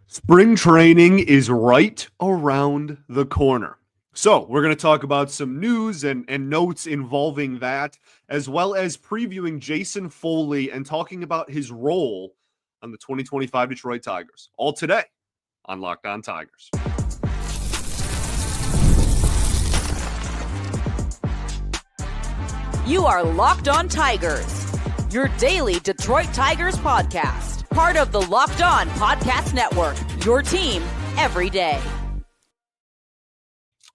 Spring training is right around the corner. So, we're going to talk about some news and notes involving that, as well as previewing Jason Foley and talking about his role on the 2025 Detroit Tigers. All today on Locked On Tigers. You are Locked On Tigers, your daily Detroit Tigers podcast. Part of the Locked On Podcast Network, your team every day.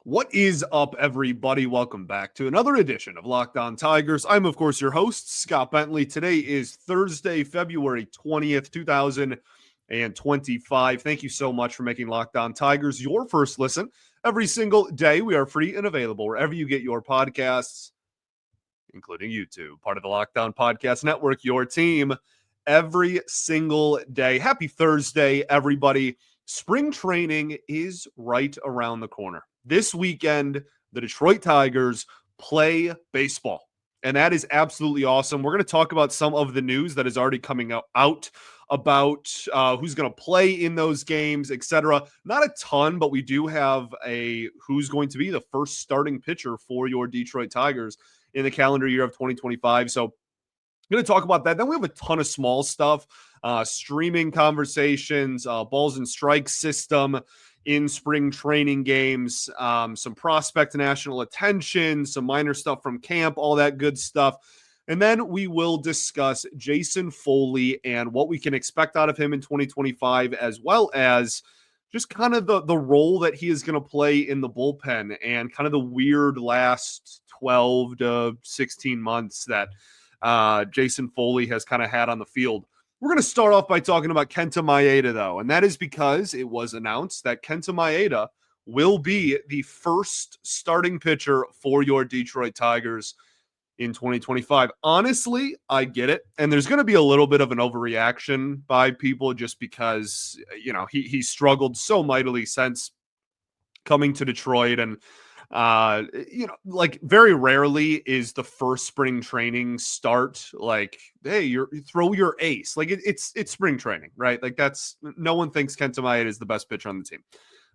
What is up, everybody? Welcome back to another edition of Locked On Tigers. I'm, of course, your host, Scott Bentley. Today is Thursday, February 20th, 2025. Thank you so much for making Locked On Tigers your first listen every single day. We are free and available wherever you get your podcasts, including YouTube, part of the Locked On Podcast Network, your team every single day. Happy Thursday, everybody. Spring training is right around the corner. This weekend, the Detroit Tigers play baseball, and that is absolutely awesome. We're going to talk about some of the news that is already coming out about who's going to play in those games, etc. Not a ton, but we do have a who's going to be the first starting pitcher for your Detroit Tigers in the calendar year of 2025. So I'm going to talk about that. Then we have a ton of small stuff, streaming conversations, balls and strikes system in spring training games, some prospect national attention, some minor stuff from camp, all that good stuff. And then we will discuss Jason Foley and what we can expect out of him in 2025, as well as just kind of the role that he is going to play in the bullpen and kind of the weird last 12 to 16 months that Jason Foley has kind of had on the field. We're going to start off by talking about Kenta Maeda, though, and that is because it was announced that Kenta Maeda will be the first starting pitcher for your Detroit Tigers in 2025. Honestly, I get it, and there's going to be a little bit of an overreaction by people just because, you know, he struggled so mightily since coming to Detroit, and you know, like very rarely is the first spring training start like, hey, you throw your ace. Like it's spring training, right? Like that's no one thinks Kenta Maeda is the best pitcher on the team.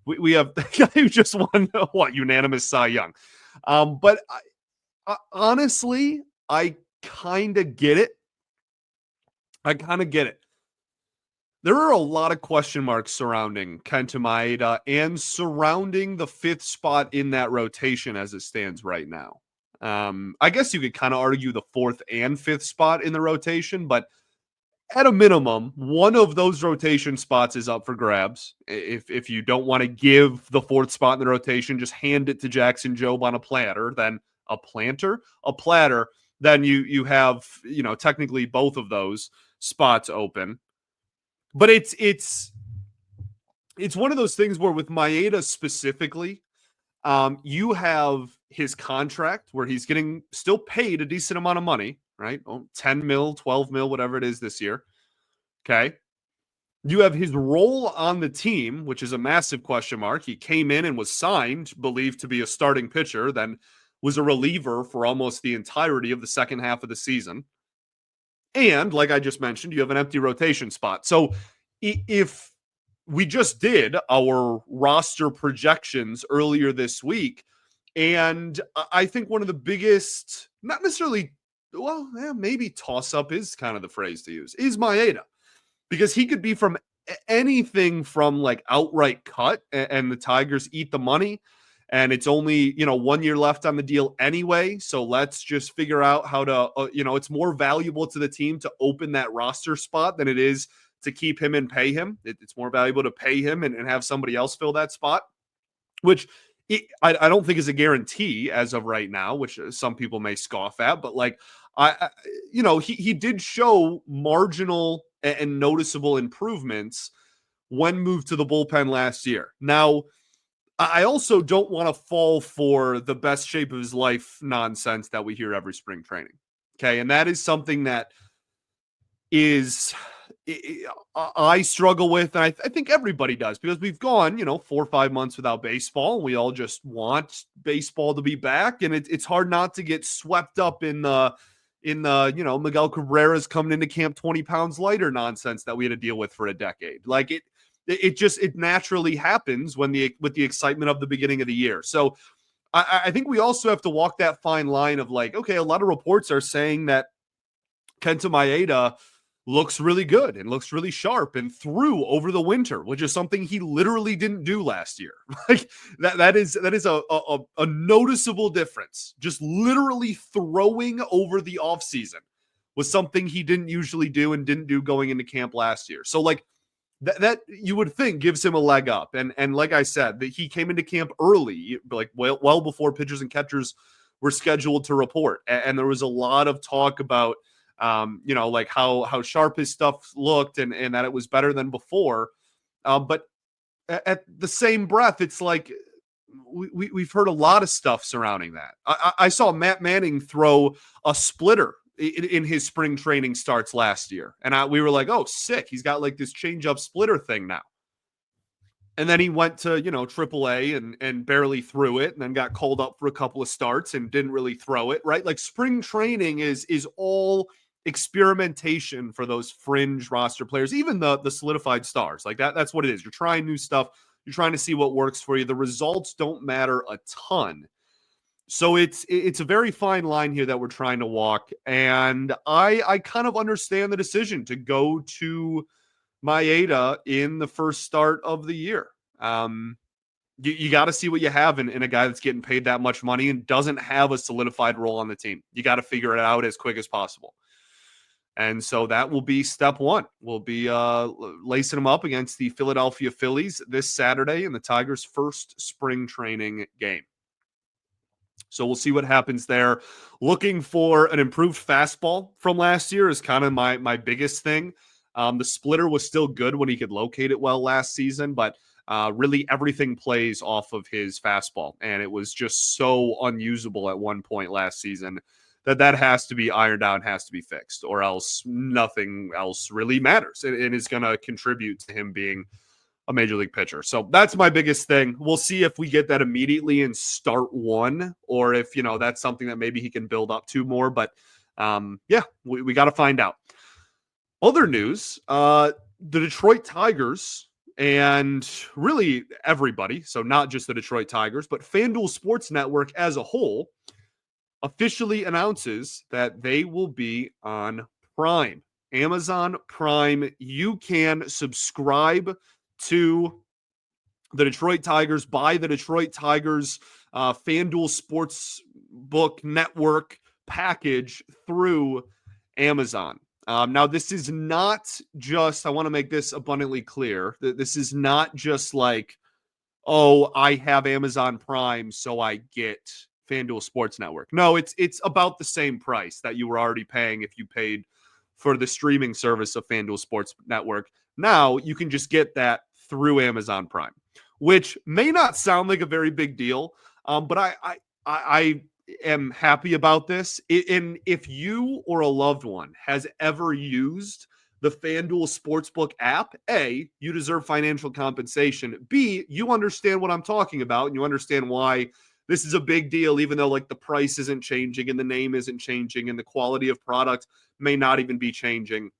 We have the guy who just won unanimous Cy Young. But honestly, I kind of get it. There are a lot of question marks surrounding Kenta Maeda and surrounding the fifth spot in that rotation as it stands right now. I guess you could kind of argue the fourth and fifth spot in the rotation, but at a minimum, one of those rotation spots is up for grabs. If you don't want to give the fourth spot in the rotation, just hand it to Jackson Jobe on a platter, then a platter, then you have, you know, technically both of those spots open. But it's one of those things where with Maeda specifically, you have his contract where he's getting still paid a decent amount of money, right? 10 mil, 12 mil, whatever it is this year. Okay. You have his role on the team, which is a massive question mark. He came in and was signed, believed to be a starting pitcher, then was a reliever for almost the entirety of the second half of the season. And like I just mentioned, you have an empty rotation spot. So if we just did our roster projections earlier this week, and I think one of the biggest, not necessarily, well, maybe toss up is kind of the phrase to use, is Maeda, because he could be from anything from like outright cut and the Tigers eat the money. And it's only, 1 year left on the deal anyway. So let's just figure out how to, it's more valuable to the team to open that roster spot than it is to keep him and pay him. It's more valuable to pay him and have somebody else fill that spot, which I don't think is a guarantee as of right now, which some people may scoff at. But like, he did show marginal and noticeable improvements when moved to the bullpen last year. Now, I also don't want to fall for the best shape of his life nonsense that we hear every spring training. Okay. And that is something that I struggle with. And I think everybody does, because we've gone, 4 or 5 months without baseball. And we all just want baseball to be back. And it's hard not to get swept up in the Miguel Cabrera's coming into camp 20 pounds lighter nonsense that we had to deal with for a decade. Like It naturally happens with the excitement of the beginning of the year. So I think we also have to walk that fine line of like, okay, a lot of reports are saying that Kenta Maeda looks really good and looks really sharp and threw over the winter, which is something he literally didn't do last year. Like that is a noticeable difference. Just literally throwing over the offseason was something he didn't usually do and didn't do going into camp last year. So like that you would think gives him a leg up. And like I said, that he came into camp early, like well before pitchers and catchers were scheduled to report. And there was a lot of talk about like how sharp his stuff looked and that it was better than before. But at the same breath, it's like we've heard a lot of stuff surrounding that. I saw Matt Manning throw a splitter in his spring training starts last year. And we were like, oh, sick. He's got like this change-up splitter thing now. And then he went to, AAA and barely threw it and then got called up for a couple of starts and didn't really throw it, right? Like spring training is all experimentation for those fringe roster players, even the solidified stars. Like that's what it is. You're trying new stuff. You're trying to see what works for you. The results don't matter a ton. So it's a very fine line here that we're trying to walk. And I kind of understand the decision to go to Maeda in the first start of the year. You got to see what you have in a guy that's getting paid that much money and doesn't have a solidified role on the team. You got to figure it out as quick as possible. And so that will be step one. We'll be lacing him up against the Philadelphia Phillies this Saturday in the Tigers' first spring training game. So we'll see what happens there. Looking for an improved fastball from last year is kind of my biggest thing. The splitter was still good when he could locate it well last season, but really everything plays off of his fastball. And it was just so unusable at one point last season that has to be ironed out, has to be fixed, or else nothing else really matters. And is going to contribute to him being a major league pitcher. So that's my biggest thing. We'll see if we get that immediately in start one, or if, that's something that maybe he can build up to more. But we got to find out. Other news, the Detroit Tigers and really everybody, so not just the Detroit Tigers, but FanDuel Sports Network as a whole officially announces that they will be on Prime. Amazon Prime. You can subscribe to the Detroit Tigers, buy the Detroit Tigers FanDuel Sportsbook Network package through Amazon. Now, this is not just, I want to make this abundantly clear, that this is not just like, oh, I have Amazon Prime, so I get FanDuel Sports Network. No, it's about the same price that you were already paying if you paid for the streaming service of FanDuel Sports Network. Now you can just get that through Amazon Prime, which may not sound like a very big deal, but I am happy about this. And if you or a loved one has ever used the FanDuel Sportsbook app, A, you deserve financial compensation. B, you understand what I'm talking about, and you understand why this is a big deal, even though like the price isn't changing and the name isn't changing and the quality of product may not even be changing.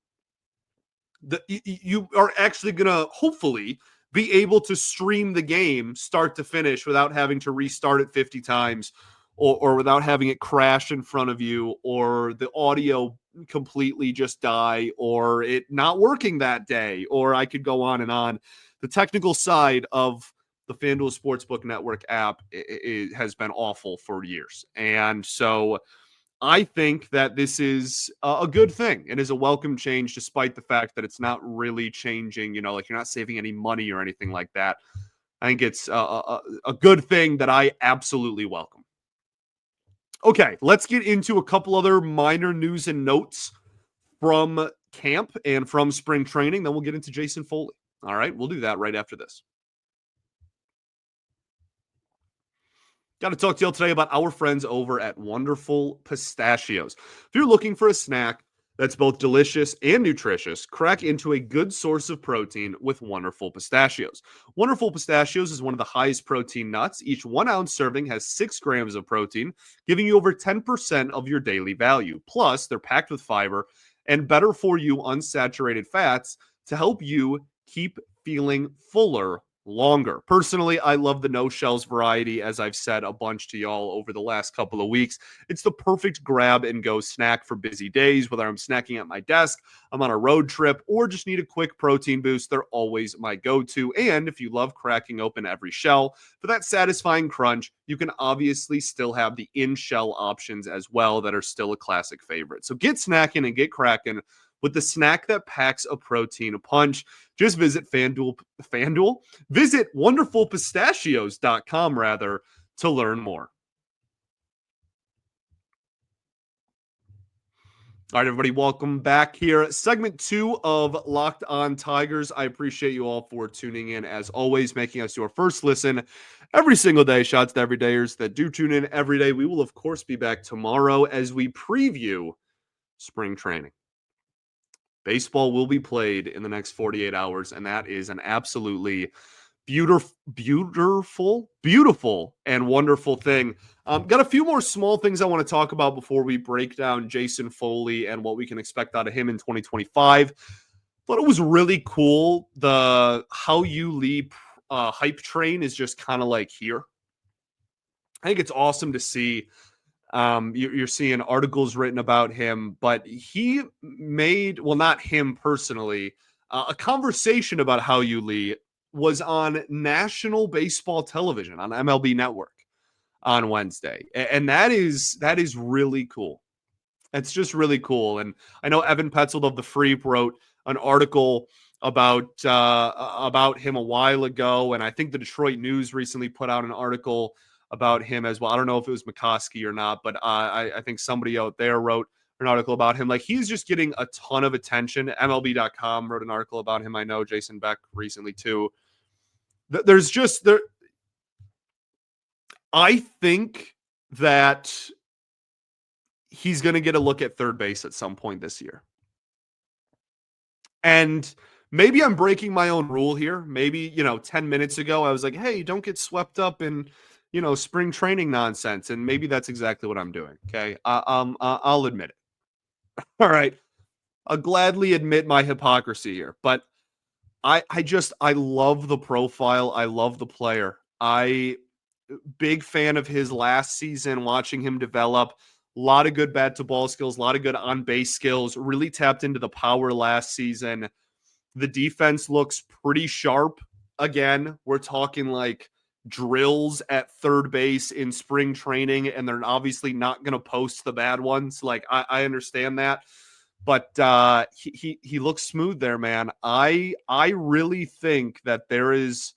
You are actually going to hopefully be able to stream the game start to finish without having to restart it 50 times or without having it crash in front of you or the audio completely just die or it not working that day, or I could go on and on. The technical side of the FanDuel Sportsbook Network app has been awful for years. And so I think that this is a good thing. It is a welcome change, despite the fact that it's not really changing, like you're not saving any money or anything like that. I think it's a good thing that I absolutely welcome. Okay, let's get into a couple other minor news and notes from camp and from spring training. Then we'll get into Jason Foley. All right, we'll do that right after this. Got to talk to you all today about our friends over at Wonderful Pistachios. If you're looking for a snack that's both delicious and nutritious, crack into a good source of protein with Wonderful Pistachios. Wonderful Pistachios is one of the highest protein nuts. Each 1 ounce serving has 6 grams of protein, giving you over 10% of your daily value. Plus, they're packed with fiber and better for you unsaturated fats to help you keep feeling fuller longer. Personally, I love the no shells variety, as I've said a bunch to y'all over the last couple of weeks. It's the perfect grab and go snack for busy days, whether I'm snacking at my desk, I'm on a road trip, or just need a quick protein boost. They're always my go-to. And if you love cracking open every shell for that satisfying crunch, you can obviously still have the in-shell options as well that are still a classic favorite. So get snacking and get cracking with the snack that packs a protein punch. Just visit visit wonderfulpistachios.com rather to learn more. All right, everybody, welcome back here. Segment 2 of Locked On Tigers. I appreciate you all for tuning in, as always, making us your first listen every single day. Shouts to everydayers that do tune in every day. We will, of course, be back tomorrow as we preview spring training. Baseball will be played in the next 48 hours, and that is an absolutely beautiful and wonderful thing. Got a few more small things I want to talk about before we break down Jason Foley and what we can expect out of him in 2025. But it was really cool. The Hao-Yu Lee hype train is just kind of like here. I think it's awesome to see. You're seeing articles written about him, but he made, well, not him personally, a conversation about Hao-Yu Lee was on national baseball television on MLB Network on Wednesday. And that is really cool. It's just really cool. And I know Evan Petzold of the Freep wrote an article about him a while ago. And I think the Detroit News recently put out an article about him as well. I don't know if it was McCoskey or not, but I think somebody out there wrote an article about him. Like, he's just getting a ton of attention. MLB.com wrote an article about him. I know Jason Beck recently too. There's just there. I think that he's going to get a look at third base at some point this year. And maybe I'm breaking my own rule here. Maybe, 10 minutes ago, I was like, hey, don't get swept up in, spring training nonsense. And maybe that's exactly what I'm doing. Okay. I'll admit it. All right. I'll gladly admit my hypocrisy here, but I love the profile. I love the player. Big fan of his last season, watching him develop. A lot of good bat to ball skills, a lot of good on base skills, really tapped into the power last season. The defense looks pretty sharp. Again, we're talking like drills at third base in spring training, and they're obviously not going to post the bad ones. Like, I understand that, but he looks smooth there, man. I really think that there is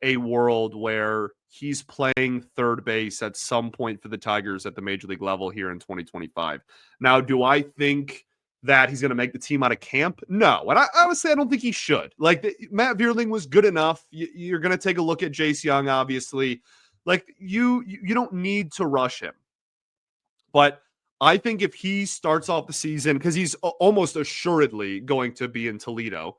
a world where he's playing third base at some point for the Tigers at the major league level here in 2025. Now, do I think that he's going to make the team out of camp? No. And I would say I don't think he should. Like, Matt Vierling was good enough. You're going to take a look at Jace Young, obviously. Like, you don't need to rush him. But I think if he starts off the season, because he's almost assuredly going to be in Toledo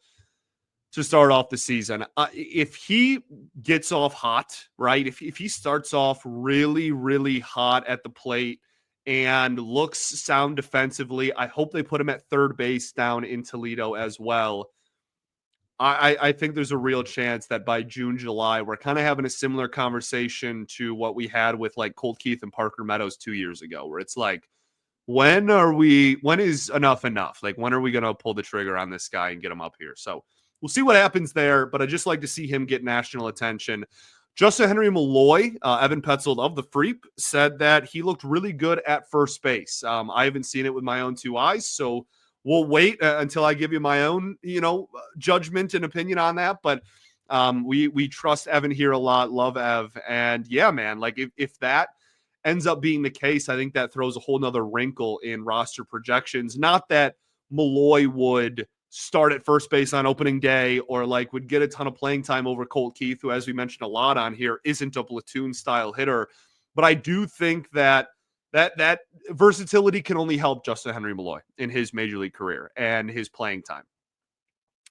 to start off the season, if he gets off hot, right? If he starts off really, really hot at the plate and looks sound defensively, I hope they put him at third base down in Toledo as well. I think there's a real chance that by June, July, we're kind of having a similar conversation to what we had with like Colt Keith and Parker Meadows 2 years ago, where it's like, when is enough? Like, when are we going to pull the trigger on this guy and get him up here? So we'll see what happens there, but I just like to see him get national attention. Justin Henry Malloy, Evan Petzold of the Freep, said that he looked really good at first base. I haven't seen it with my own two eyes, so we'll wait until I give you my own, judgment and opinion on that. But we trust Evan here a lot. Love Ev. And yeah, man, like if that ends up being the case, I think that throws a whole nother wrinkle in roster projections. Not that Malloy would start at first base on opening day or like would get a ton of playing time over Colt Keith, who, as we mentioned a lot on here, isn't a platoon style hitter. But I do think that versatility can only help Justin Henry Malloy in his major league career and his playing time.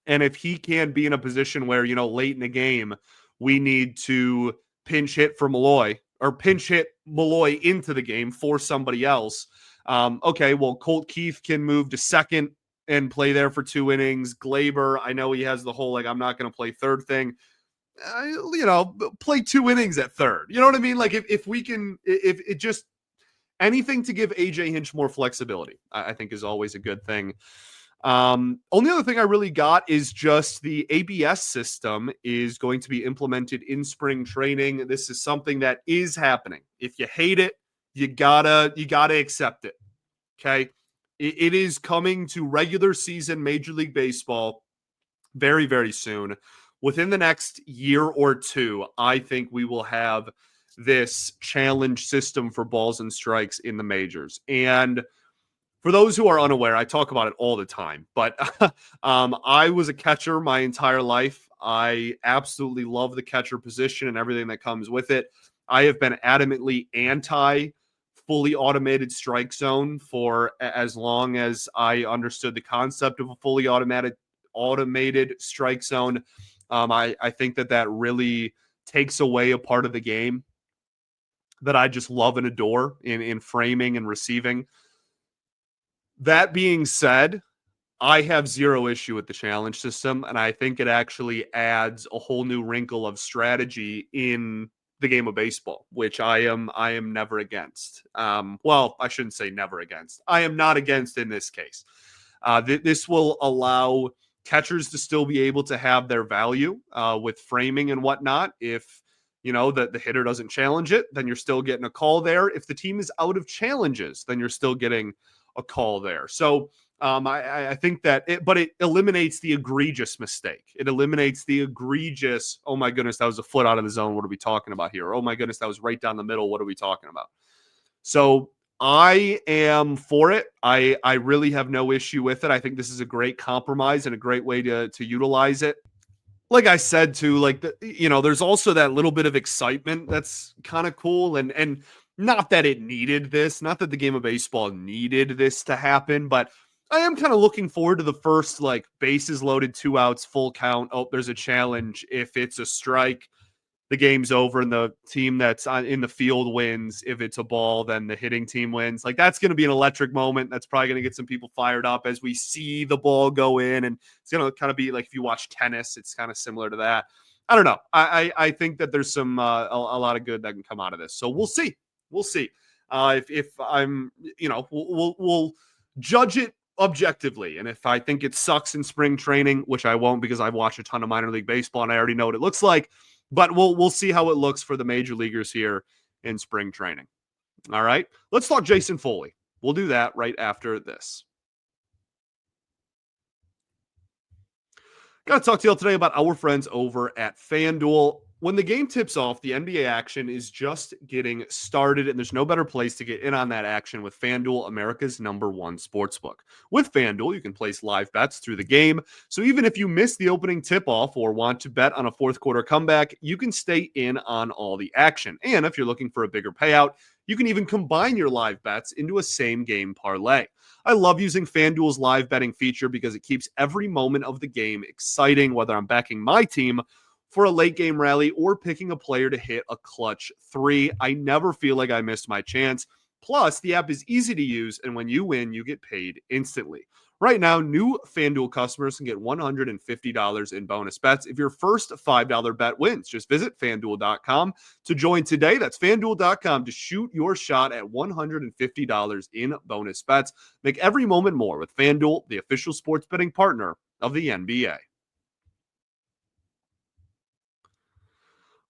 And if he can be in a position where, late in the game, we need to pinch hit for Malloy or pinch hit Malloy into the game for somebody else. Okay, well, Colt Keith can move to second and play there for 2 innings. Glaber, I know he has the whole, like, I'm not going to play third thing. Play 2 innings at third. You know what I mean? Like, if we can, if it just, anything to give AJ Hinch more flexibility, I think is always a good thing. Only other thing I really got is just the ABS system is going to be implemented in spring training. This is something that is happening. If you hate it, you gotta accept it. Okay. It is coming to regular season Major League Baseball very, very soon. Within the next year or two, I think we will have this challenge system for balls and strikes in the majors. And for those who are unaware, I talk about it all the time, but I was a catcher my entire life. I absolutely love the catcher position and everything that comes with it. I have been adamantly anti fully automated strike zone for as long as I understood the concept of a fully automated strike zone. I think that really takes away a part of the game that I just love and adore in framing and receiving. That being said, I have zero issue with the challenge system, and I think it actually adds a whole new wrinkle of strategy in the game of baseball, which I am never against. Well, I shouldn't say never against. I am not against in this case. This will allow catchers to still be able to have their value with framing and whatnot. If the hitter doesn't challenge it, then you're still getting a call there. If the team is out of challenges, then you're still getting a call there. So I think that it eliminates the egregious mistake. It eliminates the egregious, oh my goodness, that was a foot out of the zone. What are we talking about here? Oh my goodness, that was right down the middle. What are we talking about? So I am for it. I really have no issue with it. I think this is a great compromise and a great way to utilize it. Like I said too, like there's also that little bit of excitement that's kind of cool, and not that it needed this, not that the game of baseball needed this to happen, but I am kind of looking forward to the first, like, bases loaded, 2 outs, full count. Oh, there's a challenge. If it's a strike, the game's over and the team that's in the field wins. If it's a ball, then the hitting team wins. Like, that's going to be an electric moment. That's probably going to get some people fired up as we see the ball go in. And it's going to kind of be like if you watch tennis, it's kind of similar to that. I don't know. I think that there's some a lot of good that can come out of this. So we'll see. We'll see. If I'm, we'll judge it objectively. And if I think it sucks in spring training, which I won't because I've watched a ton of minor league baseball and I already know what it looks like, but we'll see how it looks for the major leaguers here in spring training. All right, let's talk Jason Foley. We'll do that right after this. Got to talk to you all today about our friends over at FanDuel. When the game tips off, the NBA action is just getting started, and there's no better place to get in on that action with FanDuel, America's #1 sportsbook. With FanDuel, you can place live bets through the game, so even if you miss the opening tip-off or want to bet on a fourth quarter comeback, you can stay in on all the action. And if you're looking for a bigger payout, you can even combine your live bets into a same-game parlay. I love using FanDuel's live betting feature because it keeps every moment of the game exciting, whether I'm backing my team for a late game rally or picking a player to hit a clutch 3. I never feel like I missed my chance. Plus, the app is easy to use, and when you win, you get paid instantly. Right now, new FanDuel customers can get $150 in bonus bets if your first $5 bet wins. Just visit FanDuel.com to join today. That's FanDuel.com to shoot your shot at $150 in bonus bets. Make every moment more with FanDuel, the official sports betting partner of the NBA.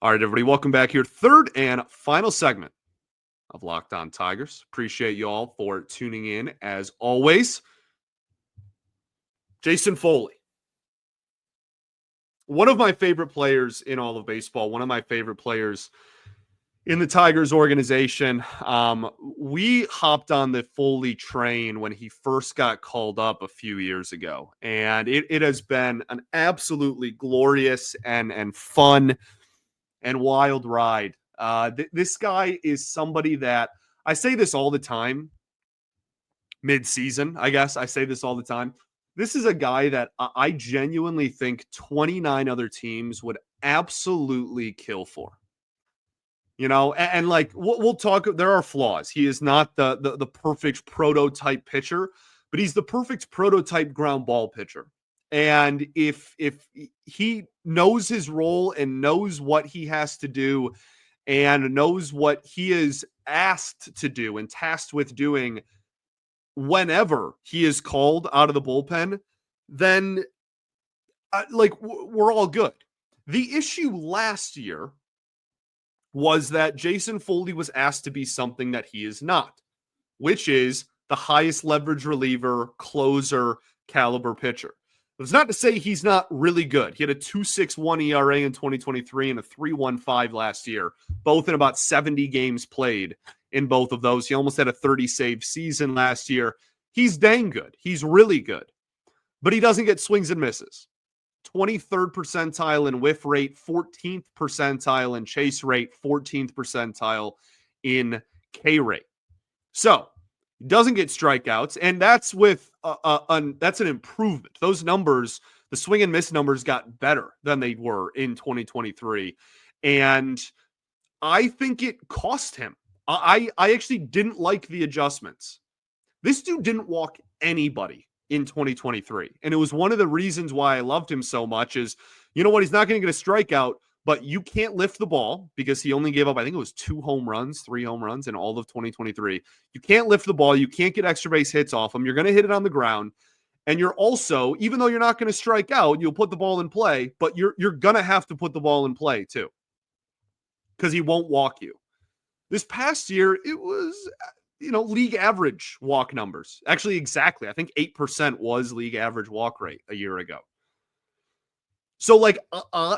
All right, everybody, welcome back here. Third and final segment of Locked On Tigers. Appreciate you all for tuning in as always. Jason Foley, one of my favorite players in all of baseball, one of my favorite players in the Tigers organization. We hopped on the Foley train when he first got called up a few years ago, and it has been an absolutely glorious and fun and wild ride. This guy is somebody that I say this all the time, mid-season, I guess. I say this all the time. This is a guy that I genuinely think 29 other teams would absolutely kill for. And like we'll talk, there are flaws. He is not the perfect prototype pitcher, but he's the perfect prototype ground ball pitcher. And if he knows his role and knows what he has to do and knows what he is asked to do and tasked with doing whenever he is called out of the bullpen, then we're all good. The issue last year was that Jason Foley was asked to be something that he is not, which is the highest leverage reliever, closer, caliber pitcher. It's not to say he's not really good. He had a 2.61 ERA in 2023 and a 3.15 last year, both in about 70 games played in both of those. He almost had a 30-save season last year. He's dang good. He's really good. But he doesn't get swings and misses. 23rd percentile in whiff rate, 14th percentile in chase rate, 14th percentile in K rate. So he doesn't get strikeouts, and that's with that's an improvement. Those numbers, the swing and miss numbers, got better than they were in 2023, and I think it cost him. I actually didn't like the adjustments. This dude didn't walk anybody in 2023. And it was one of the reasons why I loved him so much is, you know what, he's not going to get a strikeout, but you can't lift the ball because he only gave up, I think it was 3 home runs in all of 2023. You can't lift the ball. You can't get extra base hits off him. You're going to hit it on the ground. And you're also, even though you're not going to strike out, you'll put the ball in play, but you're going to have to put the ball in play too, because he won't walk you. This past year, it was, league average walk numbers. Actually, exactly. I think 8% was league average walk rate a year ago. So,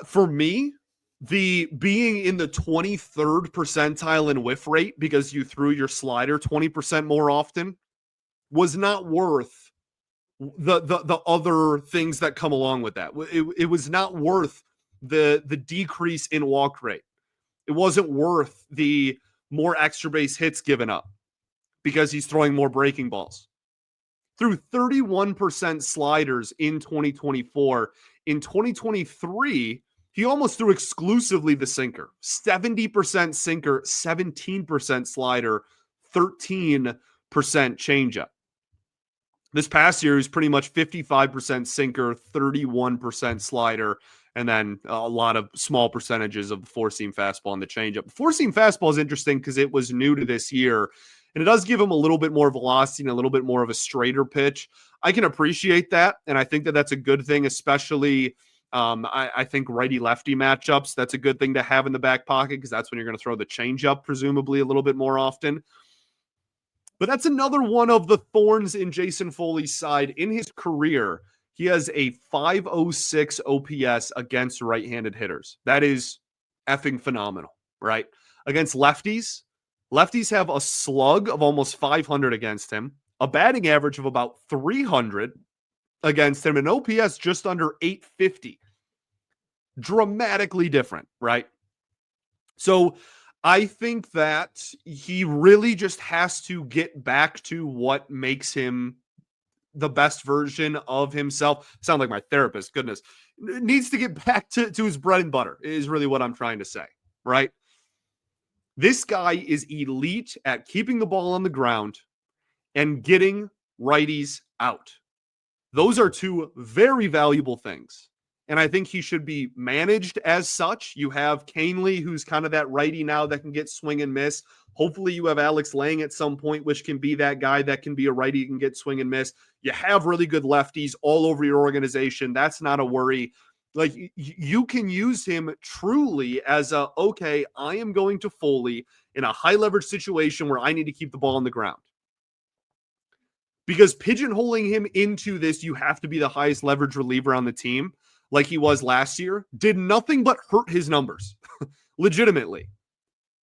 for me, the being in the 23rd percentile in whiff rate because you threw your slider 20% more often was not worth the other things that come along with that. It was not worth the decrease in walk rate. It wasn't worth the more extra base hits given up because he's throwing more breaking balls. Threw 31% sliders in 2024. In 2023, he almost threw exclusively the sinker. 70% sinker, 17% slider, 13% changeup. This past year, he's pretty much 55% sinker, 31% slider, and then a lot of small percentages of the four-seam fastball and the changeup. The four-seam fastball is interesting because it was new to this year, and it does give him a little bit more velocity and a little bit more of a straighter pitch. I can appreciate that, and I think that that's a good thing, especially I think righty-lefty matchups. That's a good thing to have in the back pocket because that's when you're going to throw the changeup, presumably, a little bit more often. But that's another one of the thorns in Jason Foley's side. In his career, he has a 506 OPS against right-handed hitters. That is effing phenomenal, right? Against lefties, lefties have a slug of almost 500 against him, a batting average of about 300 against him, and OPS just under 850. Dramatically different, right? So I think that he really just has to get back to what makes him the best version of himself. Sound like my therapist, goodness. Needs to get back to his bread and butter is really what I'm trying to say, right? This guy is elite at keeping the ball on the ground and getting righties out. Those are two very valuable things. And I think he should be managed as such. You have Canely, who's kind of that righty now that can get swing and miss. Hopefully you have Alex Lang at some point, which can be that guy that can be a righty, can get swing and miss. You have really good lefties all over your organization. That's not a worry. Like, you can use him truly as okay, I am going to Foley in a high leverage situation where I need to keep the ball on the ground. Because pigeonholing him into this, you have to be the highest leverage reliever on the team, like he was last year, did nothing but hurt his numbers. Legitimately.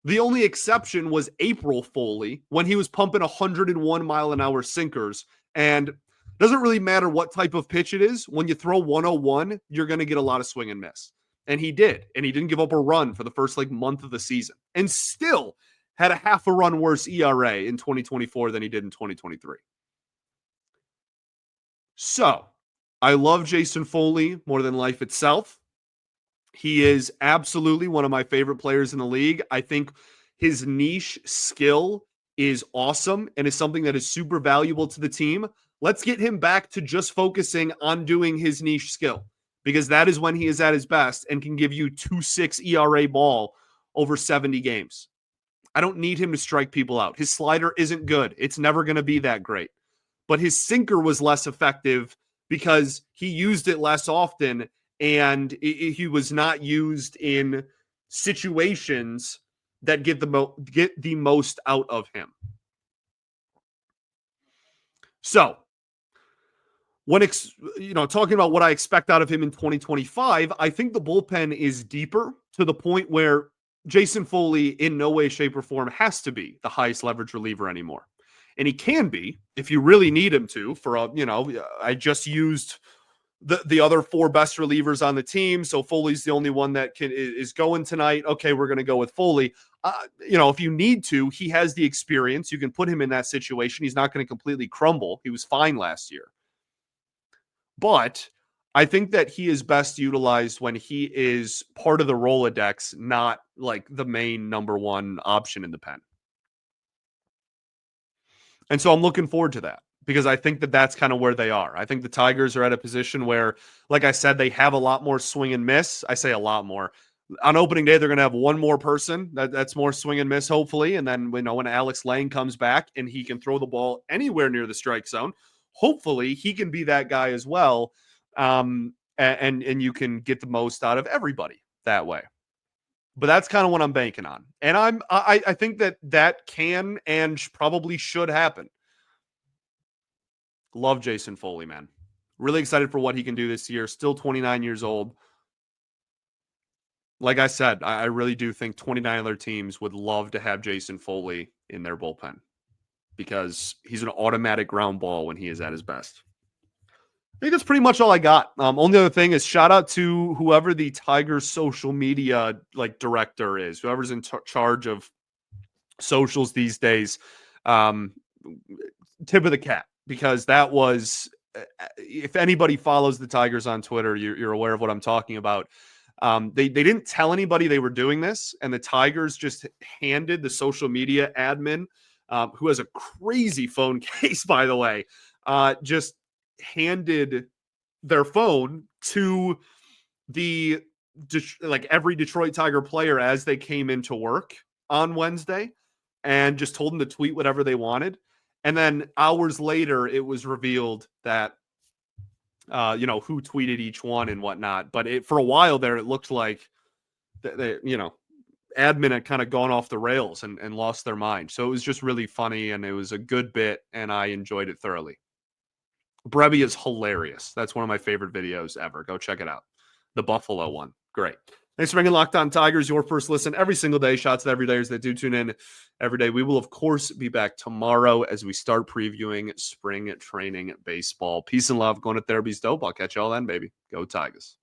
The only exception was April Foley when he was pumping 101 mile an hour sinkers. And doesn't really matter what type of pitch it is. When you throw 101, you're going to get a lot of swing and miss. And he did. And he didn't give up a run for the first month of the season. And still had a half a run worse ERA in 2024 than he did in 2023. So, I love Jason Foley more than life itself. He is absolutely one of my favorite players in the league. I think his niche skill is awesome and is something that is super valuable to the team. Let's get him back to just focusing on doing his niche skill, because that is when he is at his best and can give you 2.6 ERA ball over 70 games. I don't need him to strike people out. His slider isn't good. It's never going to be that great. But his sinker was less effective because he used it less often, and he was not used in situations that get the most out of him. So, when talking about what I expect out of him in 2025, I think the bullpen is deeper to the point where Jason Foley in no way, shape, or form has to be the highest leverage reliever anymore. And he can be if you really need him to. I just used the other 4 best relievers on the team, so Foley's the only one that is going tonight. Okay, we're going to go with Foley. If you need to, he has the experience. You can put him in that situation. He's not going to completely crumble. He was fine last year. But I think that he is best utilized when he is part of the Rolodex, not like the main number one option in the pen. And so I'm looking forward to that, because I think that that's kind of where they are. I think the Tigers are at a position where, like I said, they have a lot more swing and miss. I say a lot more. On opening day, they're going to have one more person that's more swing and miss, hopefully. And then when Alex Lang comes back and he can throw the ball anywhere near the strike zone, hopefully he can be that guy as well. And you can get the most out of everybody that way. But that's kind of what I'm banking on. And I think that can and probably should happen. Love Jason Foley, man. Really excited for what he can do this year. Still 29 years old. Like I said, I really do think 29 other teams would love to have Jason Foley in their bullpen, because he's an automatic ground ball when he is at his best. I think that's pretty much all I got. Only other thing is shout out to whoever the Tigers social media director is, whoever's in charge of socials these days. Tip of the cap, because that was, if anybody follows the Tigers on Twitter, you're aware of what I'm talking about. They didn't tell anybody they were doing this, and the Tigers just handed the social media admin, who has a crazy phone case, by the way, just handed their phone to every Detroit Tiger player as they came into work on Wednesday, and just told them to tweet whatever they wanted. And then hours later, it was revealed that who tweeted each one and whatnot. But for a while there, it looked like admin had kind of gone off the rails and lost their mind. So it was just really funny, and it was a good bit, and I enjoyed it thoroughly. Brebby is hilarious. That's one of my favorite videos ever. Go check it out. The Buffalo one. Great. Thanks for making Locked On Tigers your first listen every single day. Shots to everydayers that do tune in every day. We will, of course, be back tomorrow as we start previewing spring training baseball. Peace and love. Going to therapy's dope. I'll catch y'all then, baby. Go Tigers.